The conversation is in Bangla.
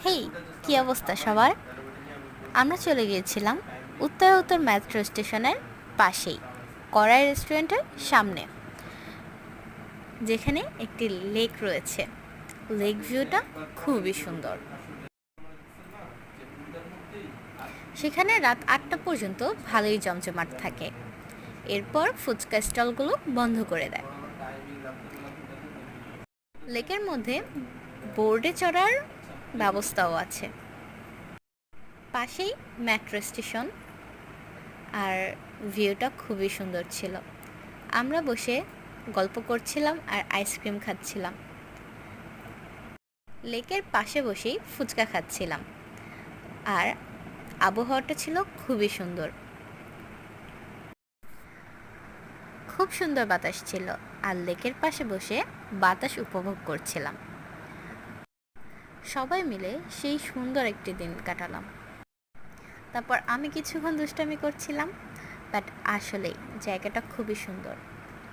হেই, কি অবস্থা সবার? আমরা চলে গিয়েছিলাম উত্তর মেট্রো স্টেশনের পাশেই কড়াই রেস্টুরেন্টের সামনে, যেখানে একটি লেক রয়েছে। লেক ভিউটা খুবই সুন্দর। সেখানে রাত 8টা পর্যন্ত ভালোই জমজমাট থাকে। এরপর ফুচকা স্টলগুলো বন্ধ করে দেয়। লেকের মধ্যে বোর্ডে চড়ার ব্যবস্থাও আছে। পাশেই মেট্রো স্টেশন, আর ভিউটা খুবই সুন্দর ছিল। আমরা বসে গল্প করছিলাম আর আইসক্রিম খাচ্ছিলাম। লেকের পাশে বসেই ফুচকা খাচ্ছিলাম, আর আবহাওয়াটা ছিল খুবই সুন্দর। খুব সুন্দর বাতাস ছিল, আর লেকের পাশে বসে বাতাস উপভোগ করছিলাম। সবাই মিলে সেই সুন্দর একটি দিন কাটালাম। তারপর আমি কিছুক্ষণ দুষ্টামি করছিলাম, বাট আসলেই জায়গাটা খুবই সুন্দর।